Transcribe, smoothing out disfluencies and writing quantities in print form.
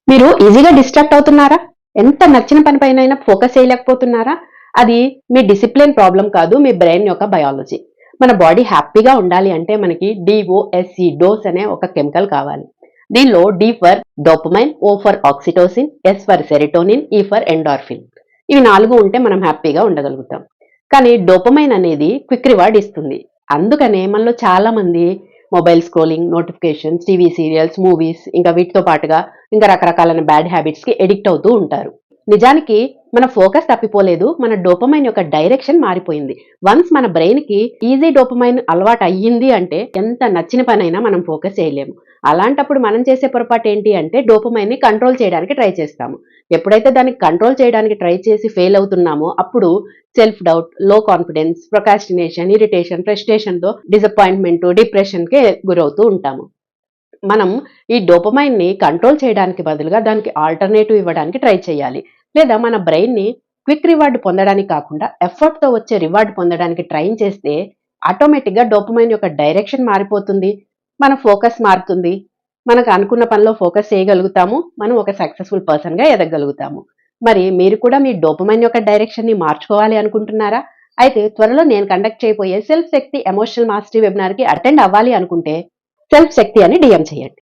మీరు ఈజీగా డిస్ట్రాక్ట్ అవుతున్నారా? ఎంత నచ్చిన పని పైనైనా ఫోకస్ చేయలేకపోతున్నారా? అది మీ డిసిప్లిన్ ప్రాబ్లం కాదు. మీ బ్రెయిన్ యొక్క బయాలజీ. మన బాడీ హ్యాపీగా ఉండాలి అంటే మనకి డీఓఎస్సి డోస్ అనే ఒక కెమికల్ కావాలి. దీనిలో D for dopamine, O for oxytocin, S for serotonin, E for endorphin. ఇవి 4 ఉంటే మనం హ్యాపీగా ఉండగలుగుతాం. కానీ డోపమైన్ అనేది క్విక్ రివార్డ్ ఇస్తుంది. అందుకనే మనలో చాలా మంది mobile scrolling, notifications, TV serials, movies ఇంకా వీటితో పాటుగా ఇంకా రకరకాలైన బ్యాడ్ హ్యాబిట్స్‌కి అడిక్ట్ అవుతూ ఉంటారు. నిజానికి మన ఫోకస్ తప్పిపోలేదు. మన డోపమైన్ యొక్క డైరెక్షన్ మారిపోయింది. వన్స్ మన బ్రెయిన్‌కి ఈజీ డోపమైన్ అలవాటు అయ్యింది అంటే ఎంత నచ్చిన పనైనా మనం ఫోకస్ చేయలేము. అలాంటప్పుడు మనం చేసే పొరపాటు ఏంటి అంటే డోపమైన్‌ని కంట్రోల్ చేయడానికి ట్రై చేస్తాము. ఎప్పుడైతే దాన్ని కంట్రోల్ చేయడానికి ట్రై చేసి ఫెయిల్ అవుతున్నామో అప్పుడు సెల్ఫ్ డౌట్, లో కాన్ఫిడెన్స్, ప్రొకాస్టినేషన్, ఇరిటేషన్, ఫ్రస్ట్రేషన్‌తో డిసప్పాయింట్‌మెంట్, డిప్రెషన్‌కి గురవుతూ ఉంటాము. మనం ఈ డోపమైన్‌ని కంట్రోల్ చేయడానికి బదులుగా దానికి ఆల్టర్‌నేటివ్ ఇవ్వడానికి ట్రై చేయాలి. లేదా మన బ్రెయిన్‌ని క్విక్ రివార్డ్ పొందడానికి కాకుండా ఎఫర్ట్‌తో వచ్చే రివార్డ్ పొందడానికి ట్రైన్ చేస్తే ఆటోమేటిక్‌గా డోపమైన్ యొక్క డైరెక్షన్ మారిపోతుంది. మన ఫోకస్ మారుతుంది. మనకు అనుకున్న పనిలో ఫోకస్ చేయగలుగుతాము. మనం ఒక సక్సెస్‌ఫుల్ పర్సన్‌గా ఎదగగలుగుతాము. మరి మీరు కూడా మీ డోపమైన్ యొక్క డైరెక్షన్‌ని మార్చుకోవాలి అనుకుంటున్నారా? అయితే త్వరలో నేను కండక్ట్ చేయబోయే సెల్ఫ్ శక్తి ఎమోషనల్ మాస్టరీ వెబినార్‌కి అటెండ్ అవ్వాలి అనుకుంటే సెల్ఫ్ శక్తి అని డీఎం చేయండి.